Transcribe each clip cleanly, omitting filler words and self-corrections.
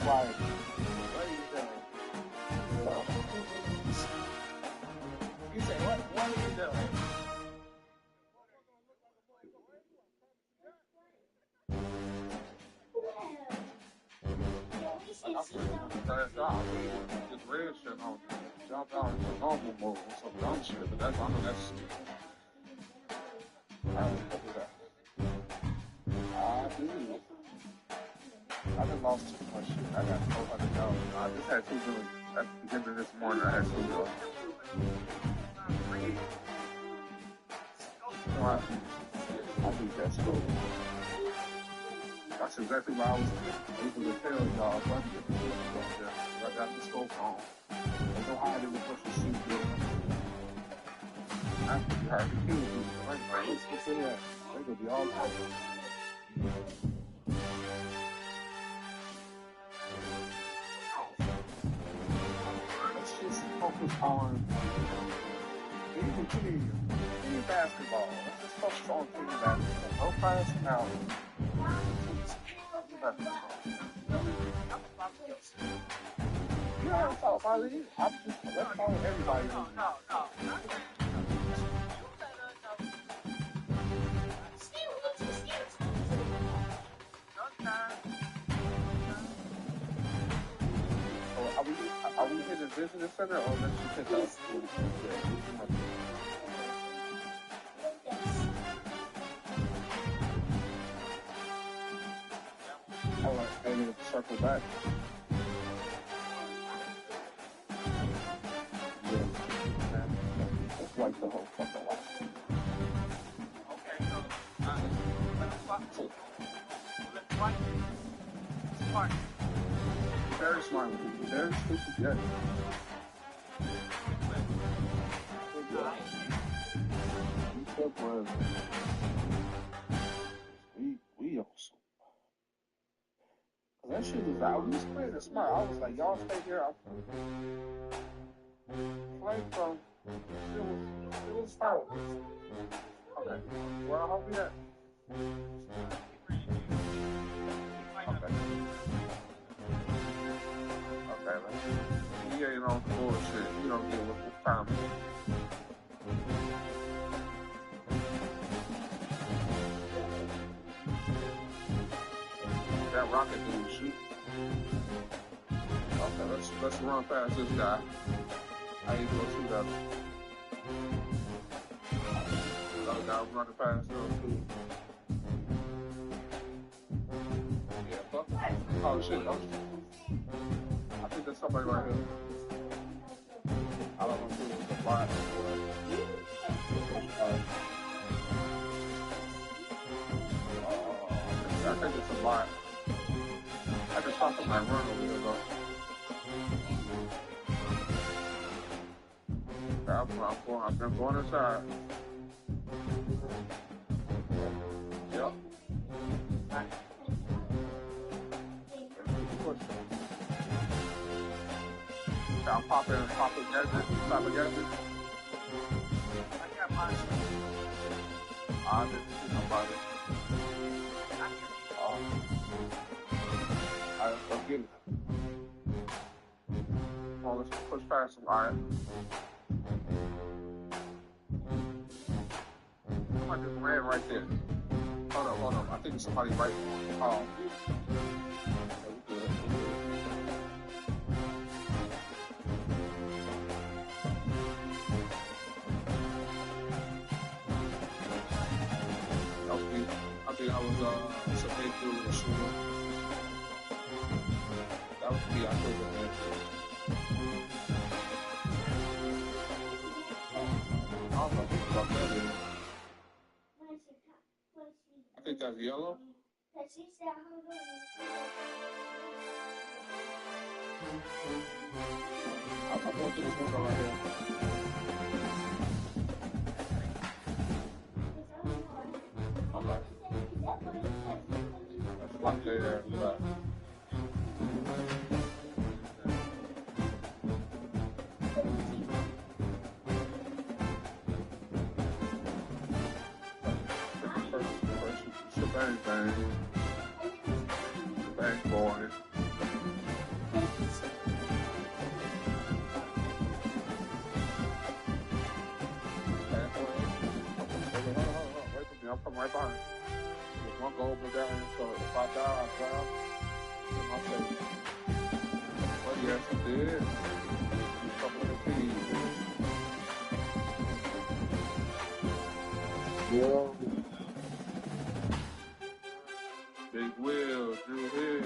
like, what are you doing? You say, what are you doing? This red shit on jump out into normal mode or some dumb shit, but that's I know that's I don't know that. I do. I just lost too much shit. I got $400. I just had $2 million at the beginning of this morning. I had $2 million. So I think that's cool. That's exactly what I was able to tell y'all. I got the scope on. There's no hiding the push the shoot. I have to be hard to kill people. Like, what's in that? They're going to be all covered. Let's just focus on team basketball. Let's just focus on team basketball. No personality. You never thought about it either. I'm just, let's call everybody. No. Are we here to visit the center or let's just hit the school? Alright, I need to circle back. Let's wipe the whole fucking life. Okay, so let's wipe it. Smart. Very smart. Very stupid, yes. We also. That shit was out. We was playing it smart. I was like, y'all stay here. I'm playing from. It was foul. Okay. Where I hope you at? Okay. Okay, you ain't on bullshit. You don't get what the time is. That rocket dude shoot. Okay, let's run past this guy. How you gonna shoot at him? Another guy running past him too. Yeah, fuck. Oh shit, I think there's somebody right here. I don't know if it was a bot or I think it's a bot. I just saw somebody run over here though. I've been going inside. Yep. I'll pop a gadget. Pop a gadget. I can't find it. I didn't see nobody. Alright, let's get it. Come on, let's push past him. Alright. Somebody just ran right there. Hold up. I think it's somebody right. Oh. I think I was submitted through the shooter. That was me, I put it in there. I don't know what that is. I think that's yellow. I'm going to this window right here. Okay. That's one there, but first bang boy. I'm coming right behind you. There's one goal over down here, so if I die, I drown. Then I'll say, well, yes, I did. You coming to feed. Yo. Big Will, Drew Hill.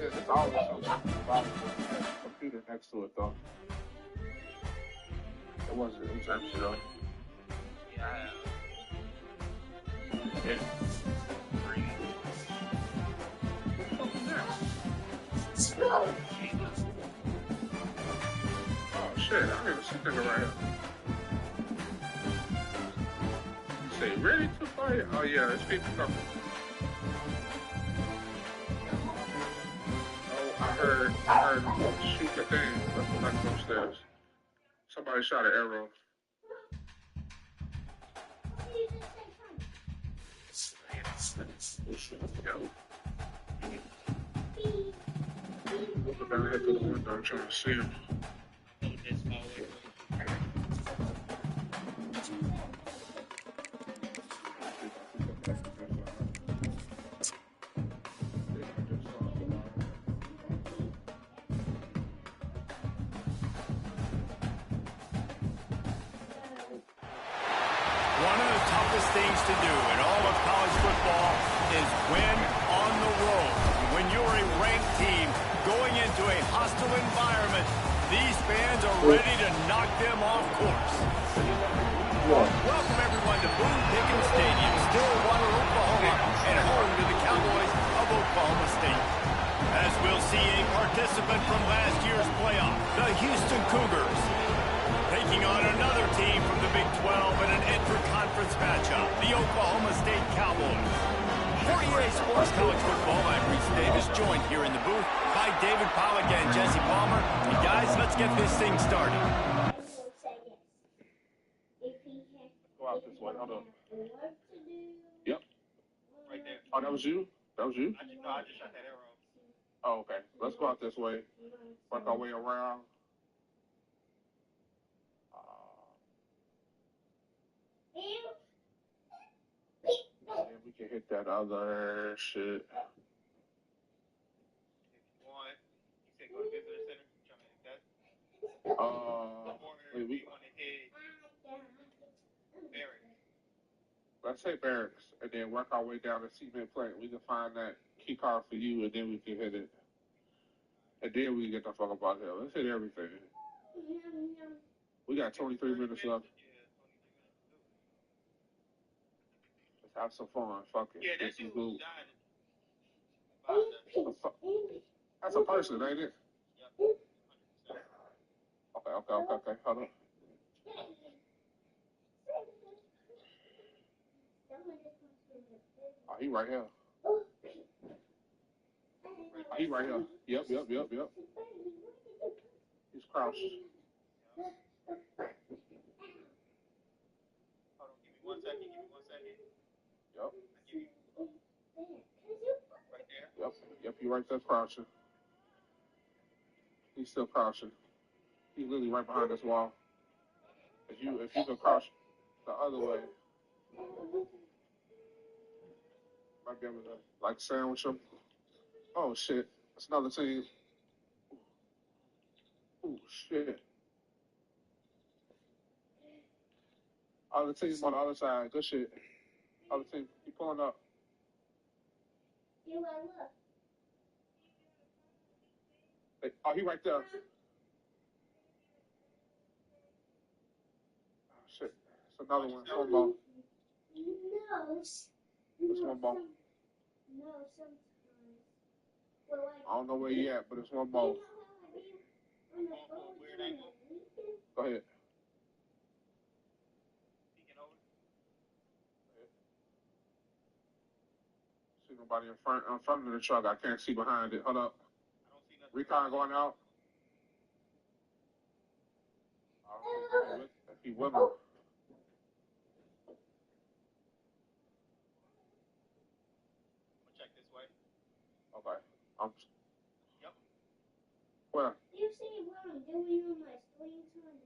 It's always something computer next to it though. It was empty though. Yeah. Yeah. Oh shit, I don't even see nigga right here. You say ready to fight? Oh yeah, there's people coming. I heard shoot the thing. Let's go back upstairs. Somebody shot an arrow. Yo. Look down here through the window, I'm trying to see him. One of the toughest things to do in all of college football is win on the road. When you're a ranked team going into a hostile environment, these fans are ready to knock them off course. Welcome everyone to Boone Pickens Stadium, Stillwater, Oklahoma, and home to the Cowboys of Oklahoma State. As we'll see a participant from last year's playoff, the Houston Cougars, taking on another team from the Big 12 in an intra-conference matchup, the Oklahoma State Cowboys. For EA Sports College Football, I'm Reese Davis, joined here in the booth by David Pollack and Jesse Palmer. And guys, let's get this thing started. Go out this way, hold on. Yep. Right there. Oh, that was you? That was you? I just shot that arrow. Oh, okay. Let's go out this way. Work our way around. And we can hit that other shit. If you want, you said go to visitor center. Trying to hit that. Wait, we want to hit barracks. Let's say barracks, and then work our way down to cement plant. We can find that key card for you, and then we can hit it. And then we can get the fuck up out here. Let's hit everything. We got 23 minutes left. Let's have some fun. Fuck it. Yeah, This that is dude good. died. That's a person, ain't it? Yep. Okay. Hold on. Oh, he right here. Oh, he right here. Yep. He's crouched. Hold on, give me 1 second. Yep. Right there. Yep, he right there crouching. He's still crouching. He's literally right behind this wall. If you can crouch the other way, might be able to like sandwich him. Oh shit. That's another team. Oh shit. Other teams on the other side. Good shit. Other team, keep pulling up. Hey, oh, he right there. Oh, shit. It's another one. One more. It's one more. I don't know where he at, but it's one more. Go ahead. See nobody in front of the truck. I can't see behind it. Hold up. I don't see Recon going out. If he will. We'll check this way. Okay. Yep. Where? You see what I'm doing on my screen, Tony?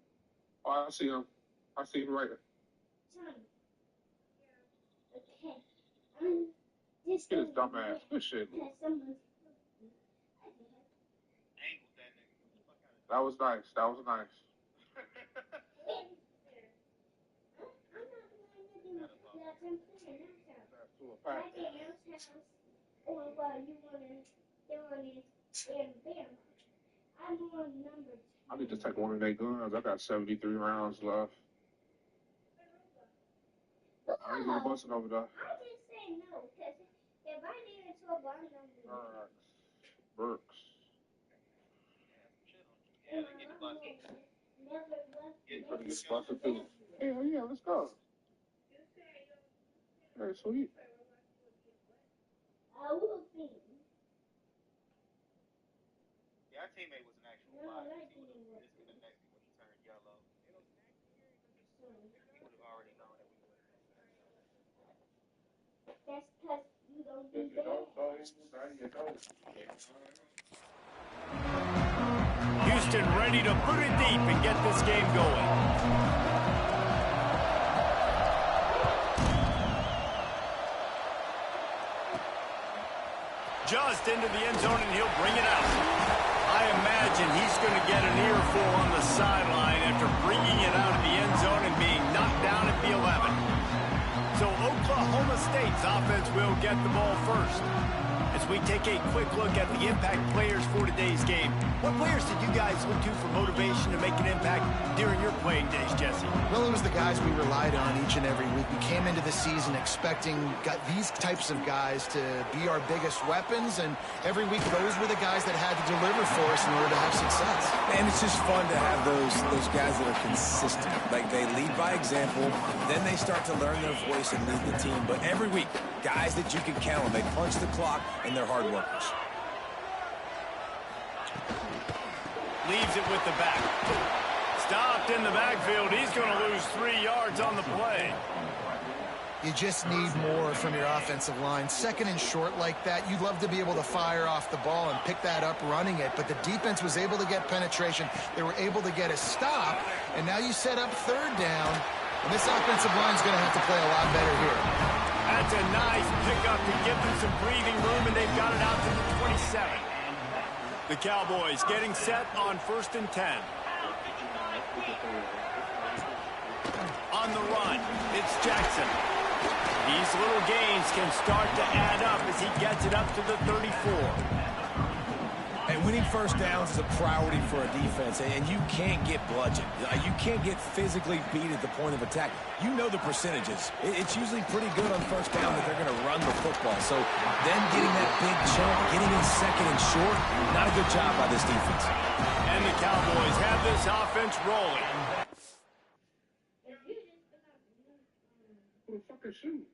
Oh, I see him. I see him right there. Tony. Okay. I'm just Get his dumb ass. Good shit. because someone's. Angled that nigga. Fuck out of That was nice. That was nice. I'm not going to do that. I'm playing That's to a my pack. dad's house. Or while you want to do it, bam. I'm on number 2. I need to take one of their guns. I got 73 rounds left. I ain't gonna bust it over there. I just say no, because if I did it to a bomb number. Burks. Yeah, they get the bus. Pretty good busted too. Yeah, let's go. Very sweet. I will be. Yeah, our teammate was an actual No, bot. I He would didn't. have disconnected when he turned yellow. He would have already known that we would. That's because you don't do If you don't that. know, now you know. Houston ready to put it deep and get this game going. Just into the end zone, and he'll bring it out. I imagine he's going to get an earful on the sideline after bringing it out of the end zone and being knocked down at the 11. So Oklahoma State's offense will get the ball first. As we take a quick look at the impact players for today's game, what players did you guys look to for motivation to make an impact during your playing days, Jesse? Well, it was the guys we relied on each and every week. We came into the season expecting these types of guys to be our biggest weapons, and every week those were the guys that had to deliver for us in order to have success. And it's just fun to have those guys that are consistent. Like, they lead by example, then they start to learn their voice and lead the team. But every week, guys that you can count on, they punch the clock, and they're hard workers. Leaves it with the back. Stopped in the backfield. He's going to lose 3 yards on the play. You just need more from your offensive line. Second and short like that, you'd love to be able to fire off the ball and pick that up running it, but the defense was able to get penetration. They were able to get a stop, and now you set up third down, and this offensive line is going to have to play a lot better here. That's a nice pickup to give them some breathing room, and they've got it out to the 27. The Cowboys getting set on 1st and 10. On the run, it's Jackson. These little gains can start to add up as he gets it up to the 34. And winning first downs is a priority for a defense, and you can't get bludgeoned. You can't get physically beat at the point of attack. You know the percentages. It's usually pretty good on first down that they're going to run the football. So then getting that big chunk, getting in second and short, not a good job by this defense. And the Cowboys have this offense rolling. Who the fuck is shooting?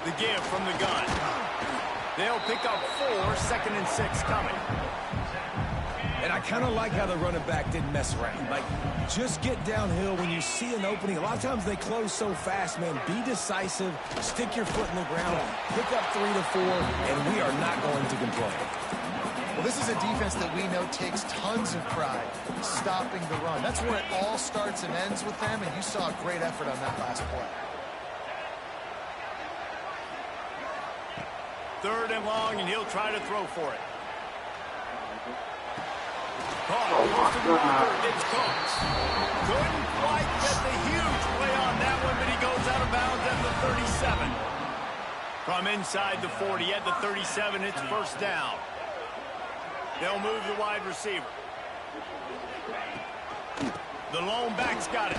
The give from the gun. They'll pick up 4, 2nd and 6 coming. And I kind of like how the running back didn't mess around. Like, just get downhill when you see an opening. A lot of times they close so fast, man. Be decisive, stick your foot in the ground, pick up 3 to 4, and we are not going to complain. Well, this is a defense that we know takes tons of pride stopping the run. That's where it all starts and ends with them, and you saw a great effort on that last play. 3rd and long, and he'll try to throw for it. Caught. It's Coates. Couldn't quite get the huge play on that one, but he goes out of bounds at the 37. From inside the 40 at the 37, it's 1st down. They'll move the wide receiver. The lone back's got it.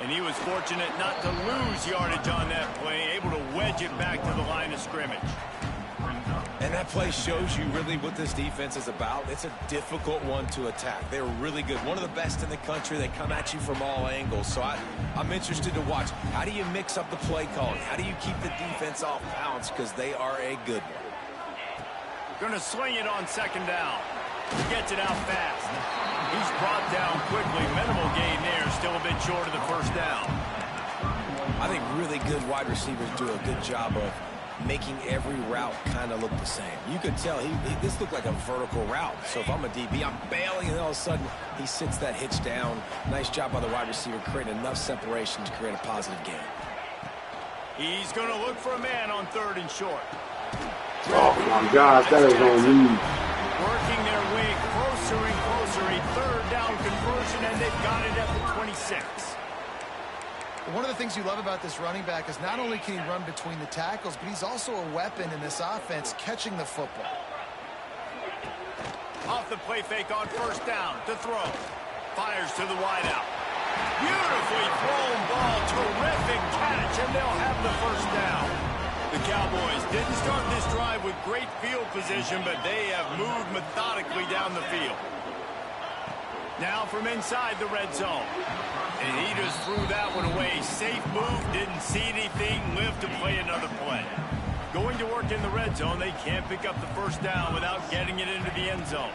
And he was fortunate not to lose yardage on that play, able to wedge it back to the line of scrimmage. And that play shows you really what this defense is about. It's a difficult one to attack. They're really good. One of the best in the country. They come at you from all angles. So I'm interested to watch. How do you mix up the play calling? How do you keep the defense off balance? Because they are a good one. Going to swing it on second down. He gets it out fast. He's brought down quickly. Minimal gain there. Still a bit short of the first down. I think really good wide receivers do a good job of making every route kind of look the same. You could tell this looked like a vertical route. So if I'm a DB, I'm bailing, and all of a sudden he sits that hitch down. Nice job by the wide receiver creating enough separation to create a positive gain. He's going to look for a man on third and short. Oh my gosh, that is on me. Working their way closer and closer. A third down conversion, and they've got it at the 26. One of the things you love about this running back is not only can he run between the tackles, but he's also a weapon in this offense catching the football. Off the play fake on first down to throw. Fires to the wideout. Beautifully thrown ball. Terrific catch, and they'll have the first down. The Cowboys didn't start this drive with great field position, but they have moved methodically down the field. Now from inside the red zone. And he just threw that one away. Safe move, didn't see anything, lived to play another play. Going to work in the red zone, they can't pick up the first down without getting it into the end zone.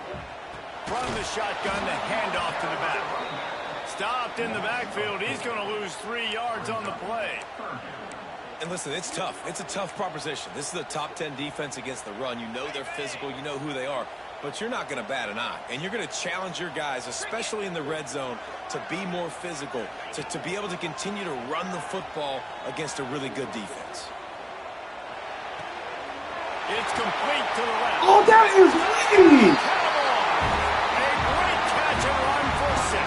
From the shotgun, the handoff to the back. Stopped in the backfield. He's going to lose 3 yards on the play. And listen, it's tough. It's a tough proposition. This is a top 10 defense against the run. You know they're physical. You know who they are. But you're not going to bat an eye. And you're going to challenge your guys, especially in the red zone, to be more physical, to be able to continue to run the football against a really good defense. It's complete to the left. Oh, that is me! A great catch and run for 6.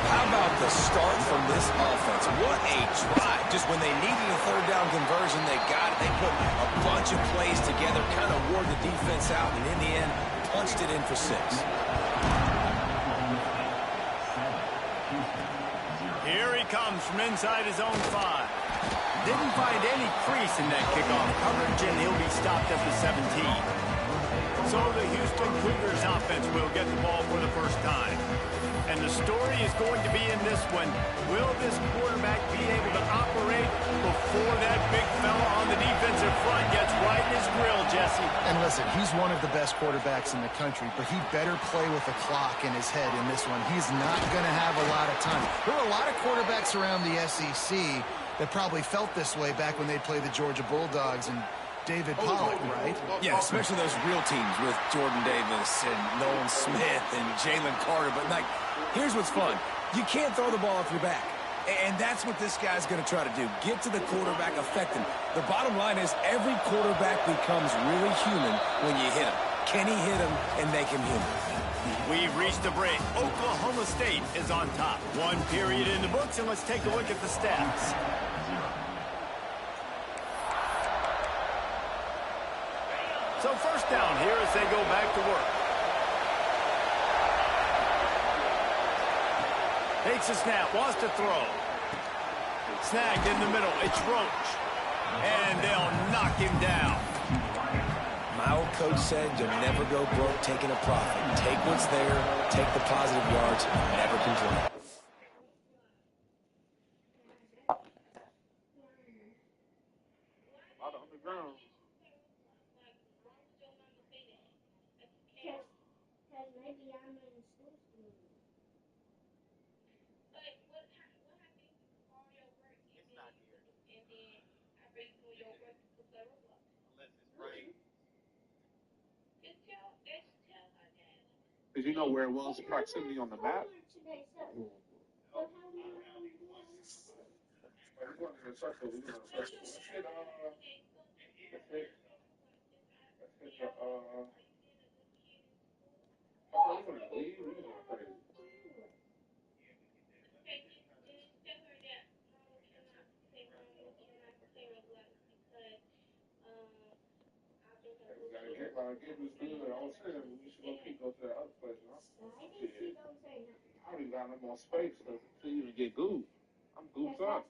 How about the start from this offense? What a drive. Just when they needed a third down conversion, they got it. They put a bunch of plays together, kind of wore the defense out, and in the end, punched it in for 6. Here he comes from inside his own 5. Didn't find any crease in that kickoff coverage, and he'll be stopped at the 17. So the Houston Cougars offense will get the ball for the first time. And the story is going to be in this one. Will this quarterback be able to operate before that big fella on the defensive front gets right in his grill, Jesse? And listen, he's one of the best quarterbacks in the country, but he better play with the clock in his head in this one. He's not going to have a lot of time. There were a lot of quarterbacks around the SEC that probably felt this way back when they'd play the Georgia Bulldogs and David Pollock, right? Yeah, especially those real teams with Jordan Davis and Nolan Smith and Jalen Carter. But, like, here's what's fun. You can't throw the ball off your back. And that's what this guy's going to try to do. Get to the quarterback, affect him. The bottom line is every quarterback becomes really human when you hit him. Can he hit him and make him human? We've reached the break. Oklahoma State is on top. 1 period in the books, and let's take a look at the stats. So first down here as they go back to work. Takes a snap, wants to throw. Snagged in the middle, it's Roach. And they'll knock him down. My old coach said you'll never go broke taking a profit. Take what's there, take the positive yards, and never complain. Out on the ground. Because maybe I'm in school soon. Did you know where it was in proximity on the map? I don't even got no more space to even get goofed. I'm goofed up.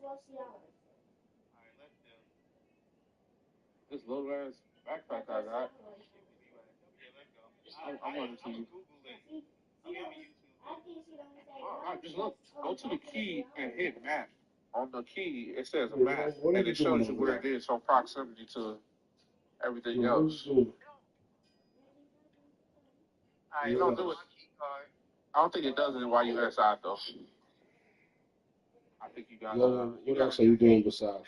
This little ass Backpack I got. I'm running to you. Just look. Go to the key and hit map. On the key, it says a map, and it shows you where it is from proximity to everything else. You don't do it. I don't think it does it while you're inside, though. I think you got. What else are you doing besides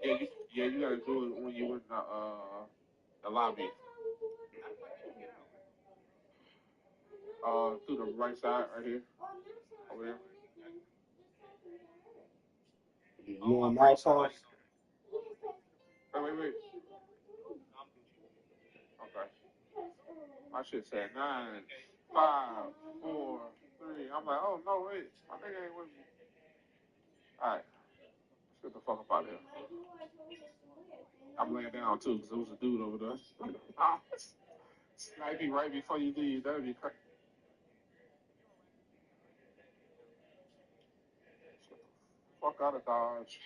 that? Yeah, you gotta do it when you're in the lobby. Through the right side, right here, over here. You on mouse house? Wait. Okay. My shit said 9, 5, 4, 3. I'm like, oh no, wait, my nigga ain't with me. All right, let's get the fuck up out of here. I'm laying down too, cause there was a dude over there. Sniping right before you leave. That'd be crazy. Fuck out of Dodge.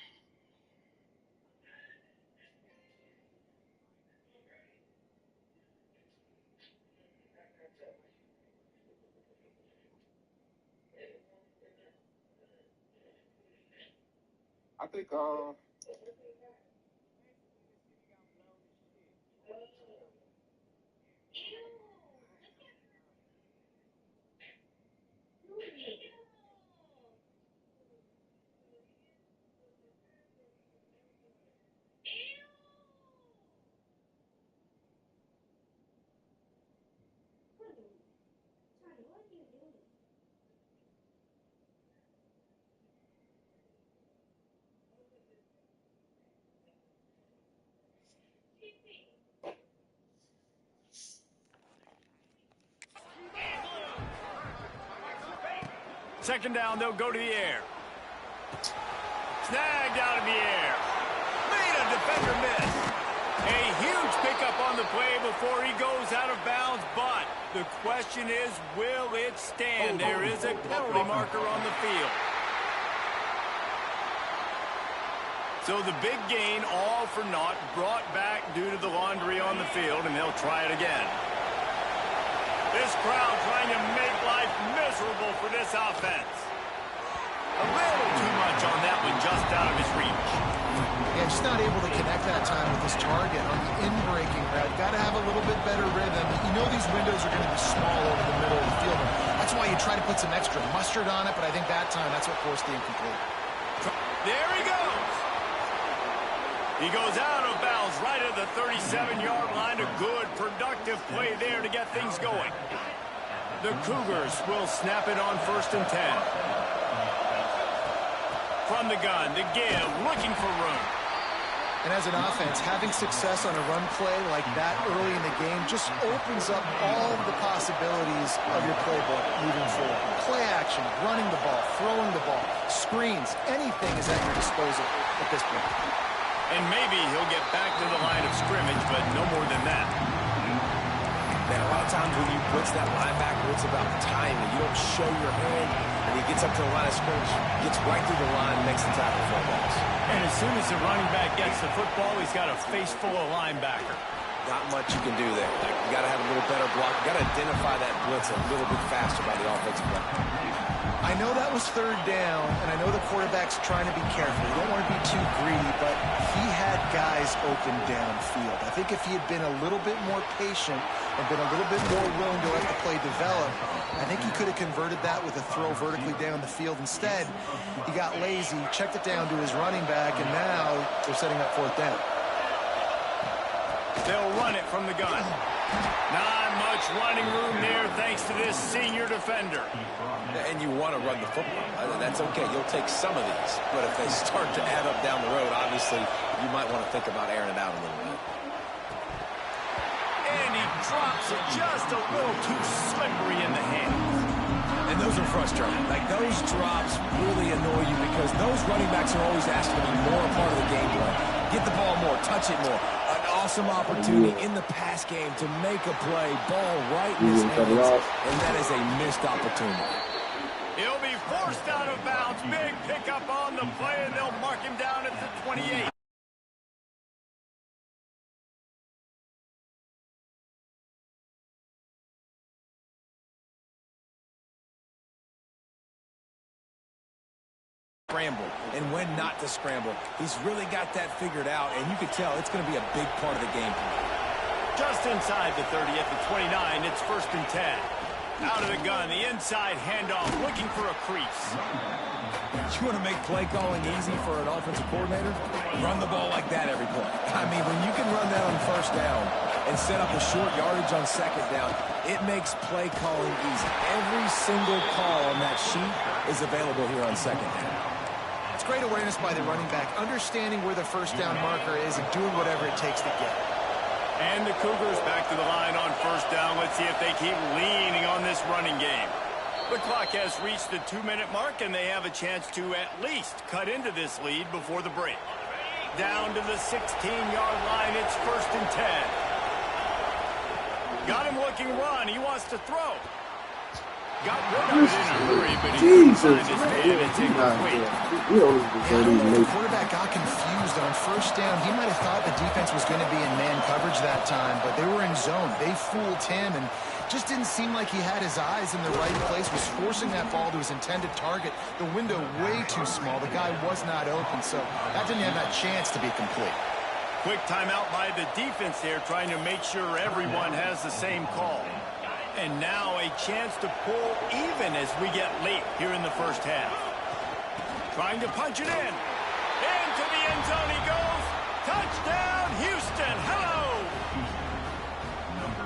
I think Second down, they'll go to the air. Snagged out of the air. Made a defender miss. A huge pickup on the play before he goes out of bounds, but the question is, will it stand? There is a penalty marker on the field. So the big gain, all for naught, brought back due to the laundry on the field, and they'll try it again. This crowd trying to make life miserable for this offense. A little too much on that one, just out of his reach. Yeah, just not able to connect that time with his target on the in-breaking route. Got to have a little bit better rhythm. You know these windows are going to be small over the middle of the field. That's why you try to put some extra mustard on it, but I think that time that's what forced the incomplete. There he goes. He goes out of bounds right at the 37-yard line. A good, productive play there to get things going. The Cougars will snap it on 1st and 10. From the gun, the give, looking for room. And as an offense, having success on a run play like that early in the game just opens up all of the possibilities of your playbook moving forward. Play action, running the ball, throwing the ball, screens, anything is at your disposal at this point. And maybe he'll get back to the line of scrimmage, but no more than that. Man, a lot of times when you blitz that linebacker, it's about timing. You don't show your hand, and he gets up to the line of scrimmage, gets right through the line, makes the tackle for a loss. And as soon as the running back gets the football, he's got a face full of linebacker. Not much you can do there. You got to have a little better block. You got to identify that blitz a little bit faster by the offensive player. I know that was 3rd down, and I know the quarterback's trying to be careful. You don't want to be too greedy, but he had guys open downfield. I think if he had been a little bit more patient and been a little bit more willing to let the play develop, I think he could have converted that with a throw vertically down the field. Instead, he got lazy, checked it down to his running back, and now they're setting up 4th down. They'll run it from the gun. Not much running room there thanks to this senior defender. And you want to run the football. That's okay. You'll take some of these. But if they start to add up down the road, obviously, you might want to think about airing it out a little bit. And he drops it just a little too slippery in the hands. And those are frustrating. Like, those drops really annoy you because those running backs are always asked to be more a part of the game plan. Get the ball more, touch it more. An awesome opportunity in the pass game to make a play, ball right in his hands, and that is a missed opportunity. He'll be forced out of bounds. Big pickup on the play, and they'll mark him down at the 28. scramble and when not to scramble. He's really got that figured out, and you can tell it's going to be a big part of the game plan. Just inside the 30 at the 29, it's 1st and 10. Out of the gun, the inside handoff, looking for a crease. You want to make play calling easy for an offensive coordinator? Run the ball like that every play. I mean, when you can run that on 1st down and set up a short yardage on 2nd down, it makes play calling easy. Every single call on that sheet is available here on 2nd down. It's great awareness by the running back, understanding where the 1st down marker is and doing whatever it takes to get it. And the Cougars back to the line on 1st down. Let's see if they keep leaning on this running game. The clock has reached the 2-minute mark, and they have a chance to at least cut into this lead before the break. Down to the 16-yard line, it's 1st and 10. Got him looking run. He wants to throw. Got rid of it in a hurry, but he couldn't find his man. It's incomplete. The quarterback got confused on 1st down. He might have thought the defense was going to be in man coverage that time, but they were in zone. They fooled him and just didn't seem like he had his eyes in the right place, was forcing that ball to his intended target. The window way too small. The guy was not open, so that didn't have that chance to be complete. Quick timeout by the defense there, trying to make sure everyone has the same call. And now a chance to pull even as we get late here in the 1st half. Trying to punch it in. Into the end zone he goes. Touchdown, Houston. Hello.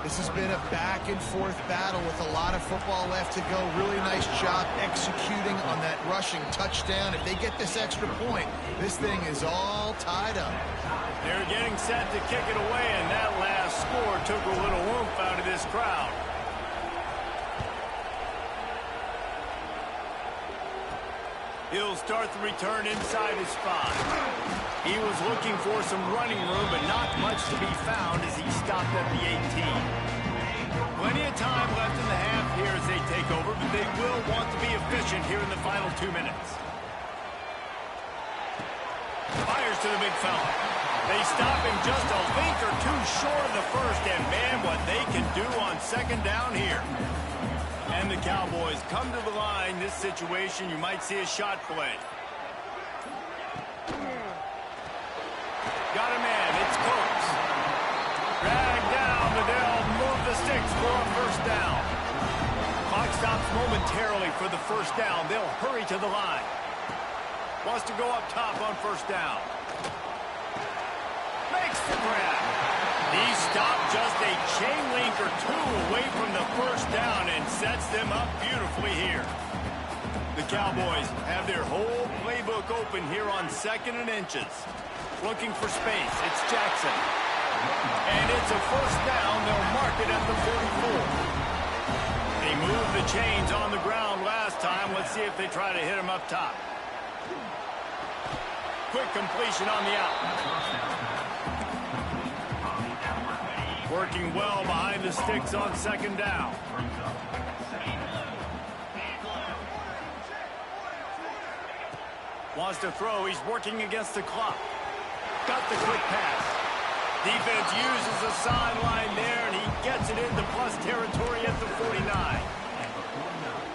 This has been a back-and-forth battle with a lot of football left to go. Really nice job executing on that rushing touchdown. If they get this extra point, this thing is all tied up. They're getting set to kick it away, and that last score took a little oomph out of this crowd. He'll start the return inside his 5. He was looking for some running room, but not much to be found as he stopped at the 18. Plenty of time left in the half here as they take over, but they will want to be efficient here in the final 2 minutes. Fires to the big fella. They stop him just a link or two short of the 1st, and man, what they can do on 2nd down here. And the Cowboys come to the line. This situation, you might see a shot play. Got a man. It's Coates. Dragged down, but they'll move the sticks for a 1st down. Clock stops momentarily for the 1st down. They'll hurry to the line. Wants to go up top on 1st down. Makes the grab. He stopped just a chain link or two away from the 1st down and sets them up beautifully here. The Cowboys have their whole playbook open here on 2nd and inches. Looking for space. It's Jackson. And it's a 1st down. They'll mark it at the 44. They moved the chains on the ground last time. Let's see if they try to hit him up top. Quick completion on the out. Working well behind the sticks on 2nd down. Wants to throw. He's working against the clock. Got the quick pass. Defense uses the sideline there, and he gets it into plus territory at the 49.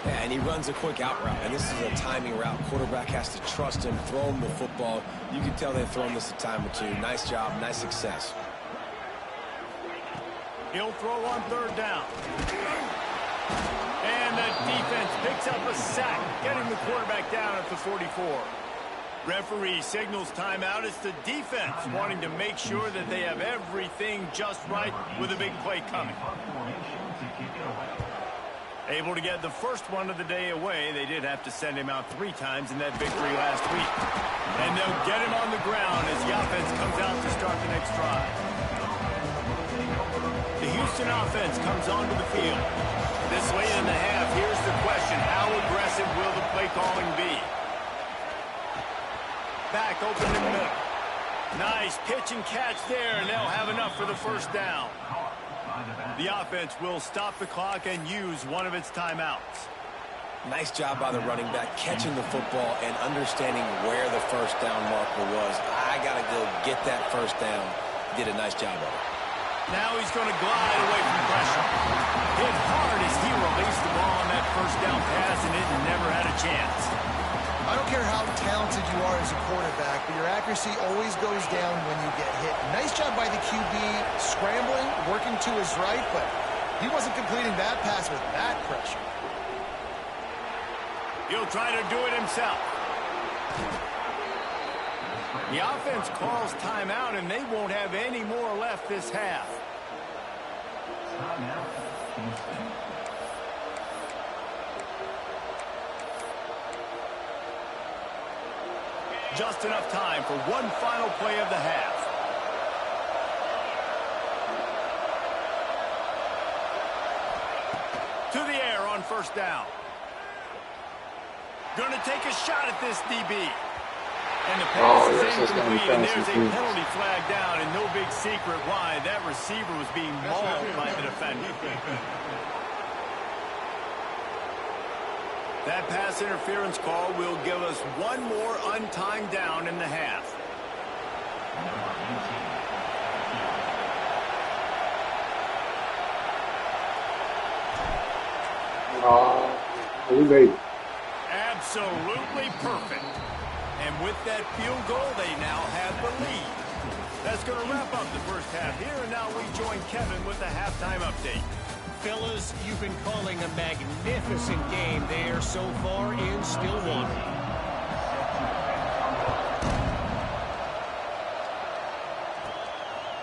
Yeah, and he runs a quick out route, and this is a timing route. Quarterback has to trust him, throw him the football. You can tell they've thrown this a time or two. Nice job, nice success. He'll throw on 3rd down. And the defense picks up a sack, getting the quarterback down at the 44. Referee signals timeout. It's the defense wanting to make sure that they have everything just right with a big play coming. Able to get the first one of the day away. They did have to send him out 3 times in that victory last week. And they'll get him on the ground as the offense comes out to start the next drive. The Houston offense comes onto the field. This late in the half, here's the question. How aggressive will the play calling be? Back open in the middle. Nice pitch and catch there, and they'll have enough for the 1st down. The offense will stop the clock and use one of its timeouts. Nice job by the running back, catching the football and understanding where the 1st down marker was. I got to go get that 1st down. Did a nice job of it. Now he's going to glide away from pressure. Hit hard as he released the ball on that 1st down pass, and it never had a chance. I don't care how talented you are as a quarterback, but your accuracy always goes down when you get hit. Nice job by the QB scrambling, working to his right, but he wasn't completing that pass with that pressure. He'll try to do it himself. The offense calls timeout, and they won't have any more left this half. Just enough time for one final play of the half. To the air on first down. Going to take a shot at this DB. And the pass is incomplete, and there's a penalty flag down, and no big secret why. That receiver was being mauled by the defender. That pass interference call will give us one more untimed down in the half. We made it. Absolutely perfect. And with that field goal, they now have the lead. That's going to wrap up the first half here, and now we join Kevin with the halftime update. Fellas, you've been calling a magnificent game there so far in Stillwater.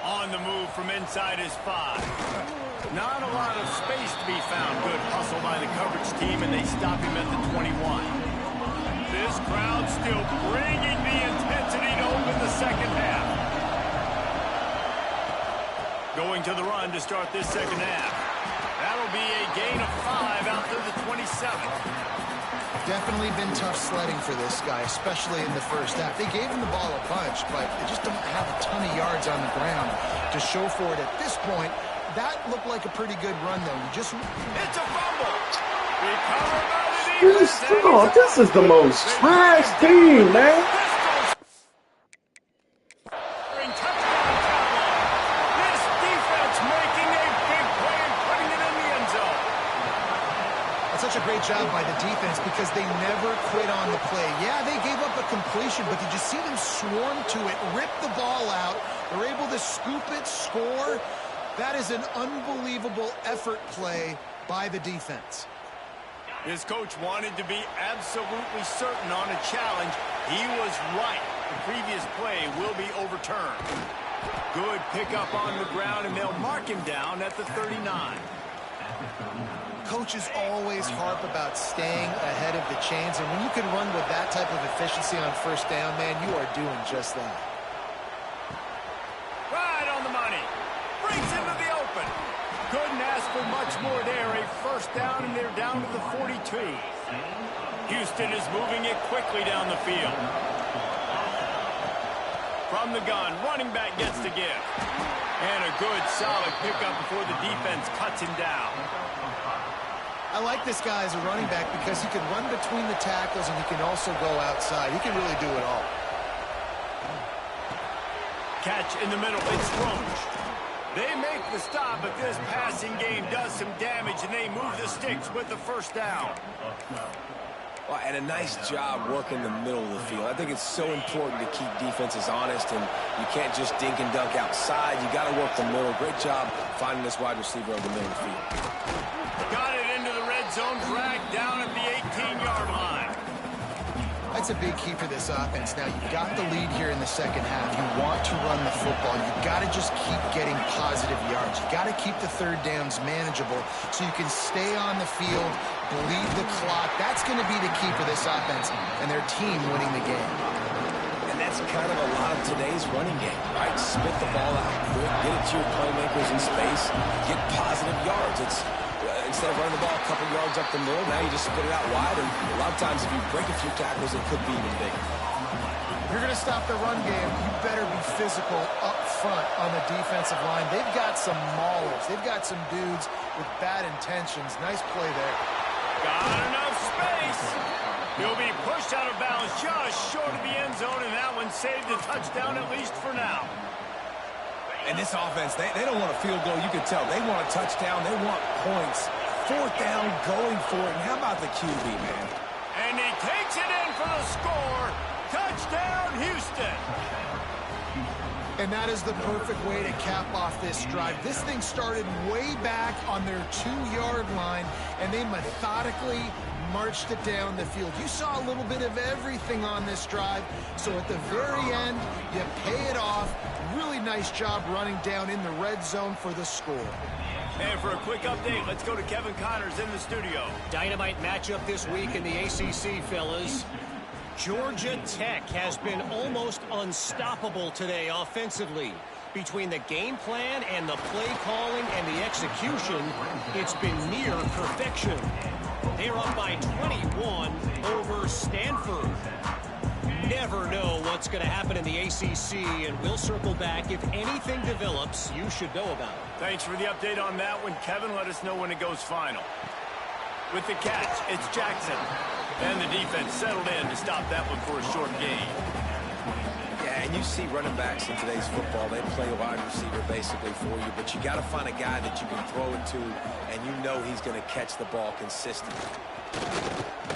On the move from inside his 5. Not a lot of space to be found. Good hustle by the coverage team, and they stop him at the 21. This crowd still bringing the intensity to open the second half. Going to the run to start this second half. That'll be a gain of 5 out to the 27. Definitely been tough sledding for this guy, especially in the first half. They gave him the ball a bunch, but they just don't have a ton of yards on the ground to show for it at this point. That looked like a pretty good run, though. It's a fumble. Recovered by the defense. This is the most trash team, man. Such a great job by the defense because they never quit on the play. Yeah, they gave up a completion, but did you see them swarm to it, rip the ball out? They're able to scoop it, score. That is an unbelievable effort play by the defense. His coach wanted to be absolutely certain on a challenge. He was right. The previous play will be overturned. Good pickup on the ground, and they'll mark him down at the 39. Coaches always harp about staying ahead of the chains, and when you can run with that type of efficiency on first down, man, you are doing just that. Right on the money. Brings him to the open. Couldn't ask for much more there. A first down, and they're down to the 42. Houston is moving it quickly down the field. From the gun, running back gets the give. And a good, solid pickup before the defense cuts him down. I like this guy as a running back because he can run between the tackles and he can also go outside. He can really do it all. Catch in the middle. It's Roach. They make the stop, but this passing game does some damage, and they move the sticks with the first down. Well, and a nice job working the middle of the field. I think it's so important to keep defenses honest, and you can't just dink and dunk outside. You got to work the middle. Great job finding this wide receiver over the middle of the field. Got it into the red zone, dragged down at the 18-yard line. That's a big key for this offense. Now, you've got the lead here in the second half. You want to run the football. You've got to just keep getting positive yards. You've got to keep the third downs manageable so you can stay on the field, bleed the clock. That's going to be the key for this offense and their team winning the game. And that's kind of a lot of today's running game, right? Spit the ball out quick, get it to your playmakers in space, get positive yards. It's instead of running the ball a couple yards up the middle, now you just spit it out wide, and a lot of times if you break a few tackles, it could be even bigger. If you're going to stop the run game, you better be physical up front on the defensive line. They've got some maulers. They've got some dudes with bad intentions. Nice play there. Got enough space. He'll be pushed out of bounds just short of the end zone, and that one saved a touchdown at least for now. And this offense, they don't want a field goal. You can tell. They want a touchdown. They want points. Fourth down, going for it. And how about the QB, man? And he takes it in for for the score. Touchdown, Houston. And that is the perfect way to cap off this drive. This thing started way back on their 2-yard line, and they methodically marched it down the field. You saw a little bit of everything on this drive, so at the very end, you pay it off. Really nice job running down in the red zone for the score. And for a quick update, let's go to Kevin Connors in the studio. Dynamite matchup this week in the ACC, fellas. Georgia Tech has been almost unstoppable today offensively. Between the game plan and the play calling and the execution, it's been near perfection. They're up by 21 over Stanford. Never know what's going to happen in the ACC, and we'll circle back. If anything develops, you should know about it. Thanks for the update on that one, Kevin. Let us know when it goes final. With the catch, it's Jackson. And the defense settled in to stop that one for a short gain. Yeah, and you see running backs in today's football, they play a wide receiver basically for you, but you got to find a guy that you can throw it to, and you know he's going to catch the ball consistently.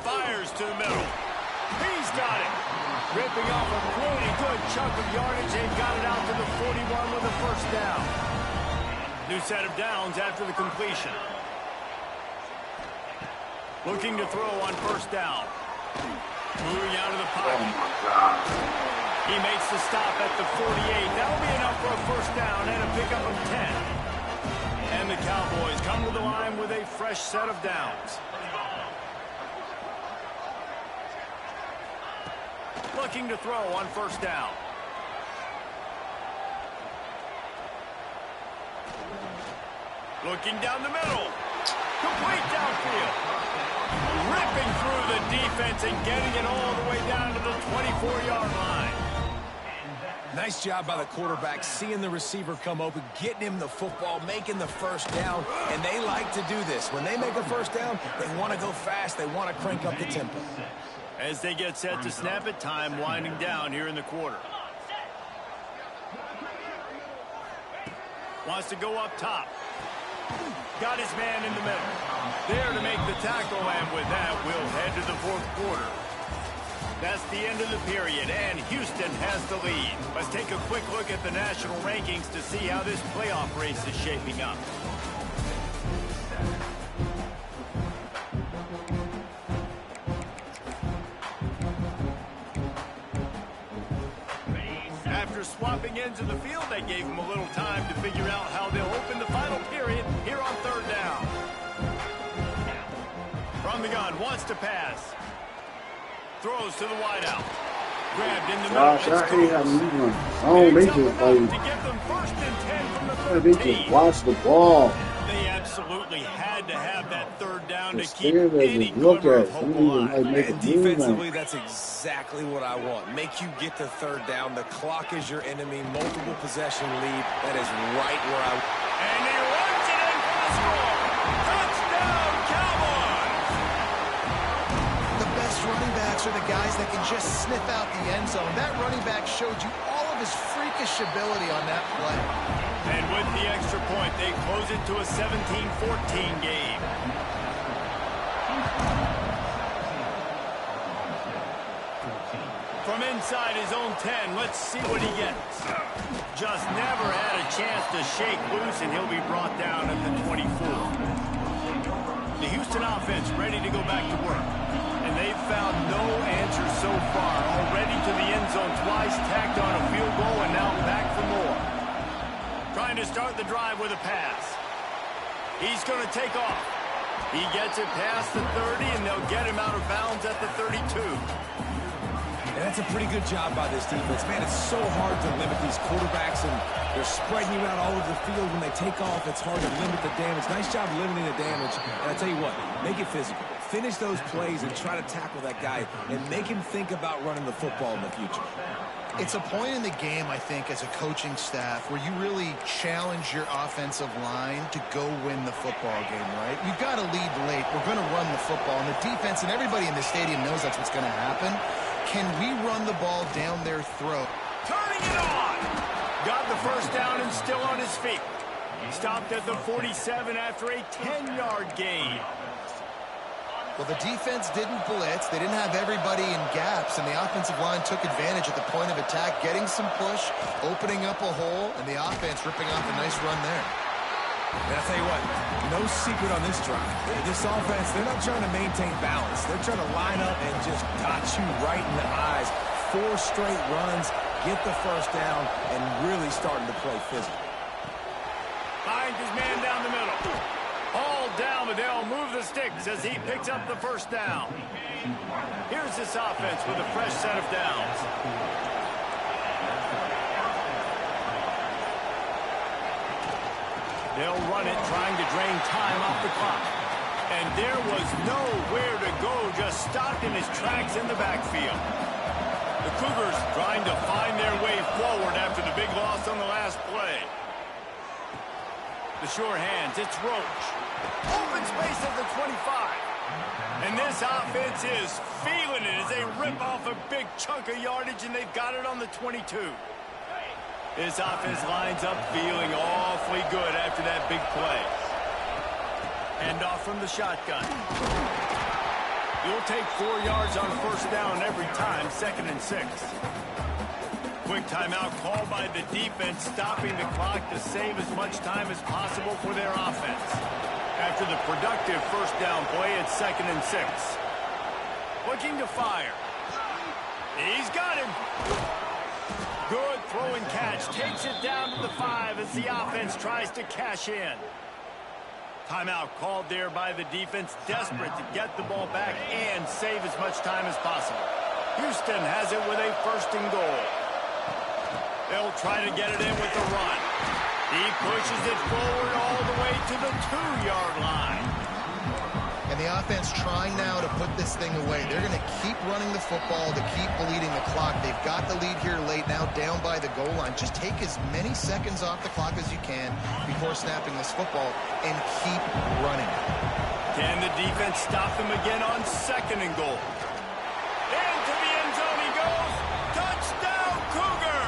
Fires to the middle. He's got it. Ripping off a pretty good chunk of yardage. They've got it out to the 41 with a first down. New set of downs after the completion. Looking to throw on first down. Moving out of the pocket. He makes the stop at the 48. That'll be enough for a first down and a pickup of 10. And the Cowboys come to the line with a fresh set of downs. Looking to throw on first down. Looking down the middle. Complete downfield. Ripping through the defense and getting it all the way down to the 24-yard line. Nice job by the quarterback, seeing the receiver come open, getting him the football, making the first down, and they like to do this. When they make a first down, they want to go fast. They want to crank up the tempo. As they get set to snap it, time winding down here in the quarter. Wants to go up top. Got his man in the middle. There to make the tackle, and with that, we'll head to the fourth quarter. That's the end of the period, and Houston has the lead. Let's take a quick look at the national rankings to see how this playoff race is shaping up. After swapping ends of the field, they gave him a little time to figure out how they'll open the final period here on third down. From the gun, wants to pass. Throws to the wideout. Grabbed in the middle. Gosh, I hate how you run. Oh, they just play. To get them first and 10 from the 13. They just watch the ball. They absolutely had to have that third down to Just keep stand there any and look glimmer at of it. hope Don't even alive. like make a And move. defensively, that's exactly what I want. Make you get the third down. The clock is your enemy. Multiple possession lead. That is right where I... And he runs it in for the score. Touchdown, Cowboys! The best running backs are the guys that can just sniff out the end zone. That running back showed you all of his freakish ability on that play. And with the extra point, they close it to a 17-14 game. From inside his own 10, let's see what he gets. Just never had a chance to shake loose, and he'll be brought down at the 24. The Houston offense ready to go back to work. And they've found no answer so far. Already to the end zone twice, tacked on a field goal, and now back for more. Trying to start the drive with a pass. He's going to take off. He gets it past the 30, and they'll get him out of bounds at the 32. And that's a pretty good job by this defense. Man, it's so hard to limit these quarterbacks, and they're spreading you out all over the field. When they take off, it's hard to limit the damage. Nice job limiting the damage. And I tell you what, make it physical. Finish those plays and try to tackle that guy and make him think about running the football in the future. It's a point in the game, I think, as a coaching staff where you really challenge your offensive line to go win the football game, right? We've got to lead late. We're going to run the football. And the defense and everybody in the stadium knows that's what's going to happen. Can we run the ball down their throat? Turning it on! Got the first down and still on his feet. Stopped at the 47 after a 10-yard gain. Well, the defense didn't blitz. They didn't have everybody in gaps, and the offensive line took advantage at the point of attack, getting some push, opening up a hole, and the offense ripping off a nice run there. And I'll tell you what, no secret on this drive. This offense, they're not trying to maintain balance. They're trying to line up and just dot you right in the eyes. 4 straight runs, get the first down, and really starting to play physical. Finds his man down the middle. All down, but they'll move the sticks as he picks up the first down. Here's this offense with a fresh set of downs. They'll run it, trying to drain time off the clock. And there was nowhere to go, just stopped in his tracks in the backfield. The Cougars trying to find their way forward after the big loss on the last play. The sure hands, it's Roach. Open space at the 25. And this offense is feeling it as they rip off a big chunk of yardage, and they've got it on the 22. This offense lines up feeling awfully good after that big play. Hand off from the shotgun. You'll take 4 yards on first down every time, 2nd and 6. Quick timeout called by the defense, stopping the clock to save as much time as possible for their offense. After the productive first down play, it's 2nd and 6. Looking to fire. He's got him. Good throw and catch. Takes it down to the 5 as the offense tries to cash in. Timeout called there by the defense, desperate to get the ball back and save as much time as possible. Houston has it with a 1st and goal. They'll try to get it in with the run. He pushes it forward all the way to the 2-yard line. And the offense trying now to put this thing away. They're going to keep running the football to keep bleeding the clock. They've got the lead here late, now down by the goal line. Just take as many seconds off the clock as you can before snapping this football and keep running. Can the defense stop them again on 2nd and goal? Into the end zone he goes. Touchdown, Cougar!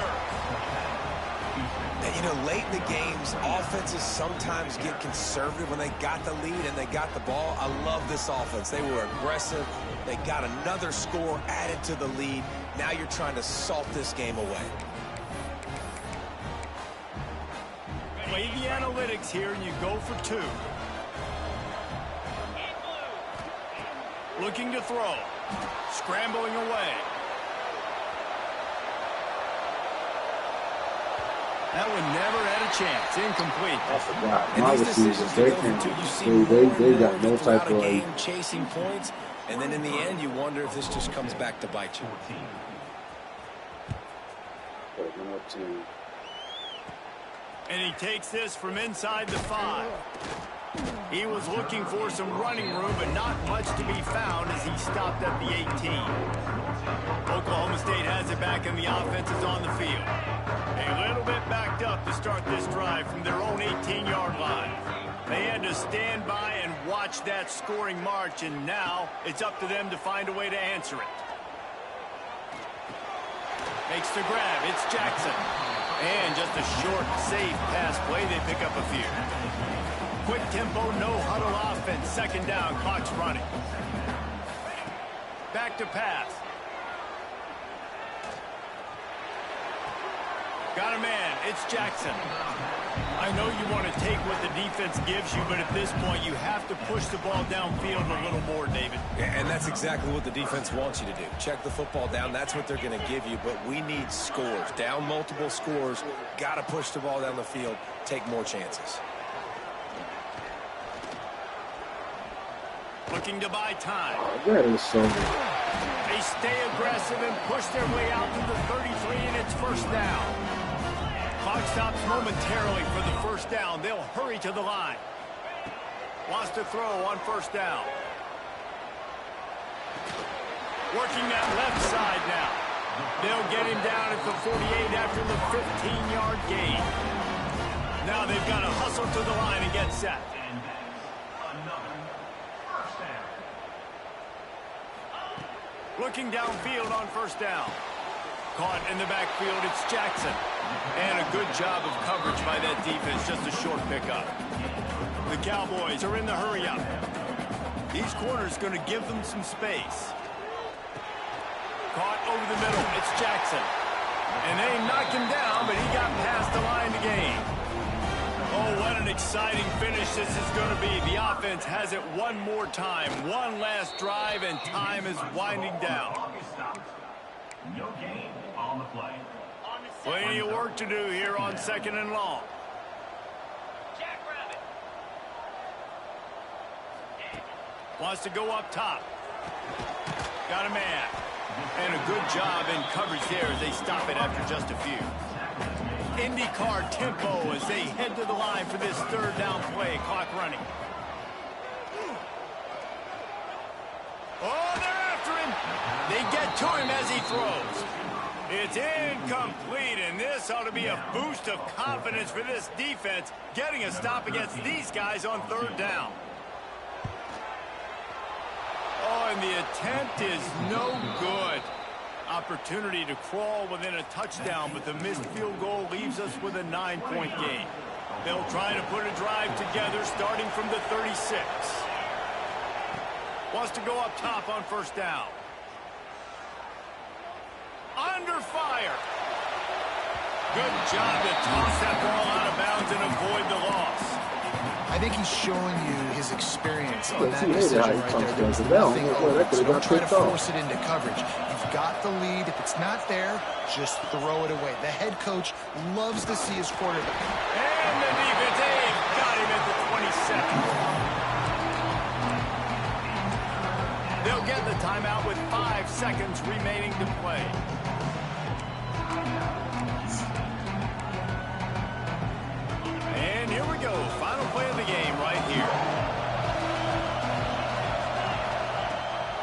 And, you know, late in the games, offenses sometimes get conservative when they got the lead and they got the ball. I love this offense. They were aggressive. They got another score added to the lead. Now you're trying to salt this game away. Play the analytics here and you go for 2. Looking to throw. Scrambling away. That one never had a chance. Incomplete. I forgot. And My these receivers, decisions they to go for 2, you see can't. more and They more got no throughout type a of game chasing points, and then in the end, you wonder if this just comes back to bite you. And he takes this from inside the 5. He was looking for some running room, but not much to be found as he stopped at the 18. Oklahoma State has it back and the offense is on the field. A little bit backed up to start this drive from their own 18-yard line. They had to stand by and watch that scoring march, and now it's up to them to find a way to answer it. Makes the grab. It's Jackson. And just a short, safe pass play. They pick up a few. Quick tempo, no huddle offense. 2nd down, clock's running. Back to pass. Got a man. It's Jackson. I know you want to take what the defense gives you, but at this point, you have to push the ball downfield a little more, David. And that's exactly what the defense wants you to do. Check the football down. That's what they're going to give you, but we need scores. Down multiple scores. Got to push the ball down the field. Take more chances. Looking to buy time. That is so good. They stay aggressive and push their way out to the 33, and it's 1st down. Clock stops momentarily for the 1st down. They'll hurry to the line. Lost a throw on 1st down. Working that left side now. They'll get him down at the 48 after the 15-yard gain. Now they've got to hustle to the line and get set. Looking downfield on 1st down. Caught in the backfield, it's Jackson. And a good job of coverage by that defense, just a short pickup. The Cowboys are in the hurry-up. These corners going to give them some space. Caught over the middle. It's Jackson. And they knocked him down, but he got past the line to gain. Oh, what an exciting finish this is going to be. The offense has it one more time. One last drive, and time is winding down. No gain on the play. Plenty of work to do here on 2nd and long. Wants to go up top. Got a man. And a good job in coverage there as they stop it after just a few. IndyCar tempo as they head to the line for this 3rd down play. Clock running. Oh, they're after him. They get to him as he throws. It's incomplete, and this ought to be a boost of confidence for this defense, getting a stop against these guys on 3rd down. Oh, and the attempt is no good. Opportunity to crawl within a touchdown, but the missed field goal leaves us with a 9-point game. They'll try to put a drive together starting from the 36. Wants to go up top on 1st down. Under fire. Good job to toss that ball out of bounds and avoid the loss. I think he's showing you his experience on that decision right there. There's nothing over it, so don't try to force it into coverage. You've got the lead. If it's not there, just throw it away. The head coach loves to see his quarterback. And the defense, got him at the 22nd. They'll get the timeout with 5 seconds remaining to play. And here we go. Final play of the game right here.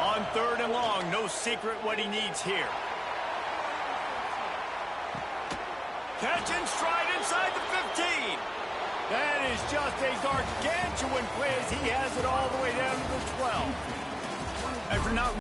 On 3rd and long, no secret what he needs here. Catch and stride inside the 15. That is just a gargantuan play as he has it all the way down to the 12. After not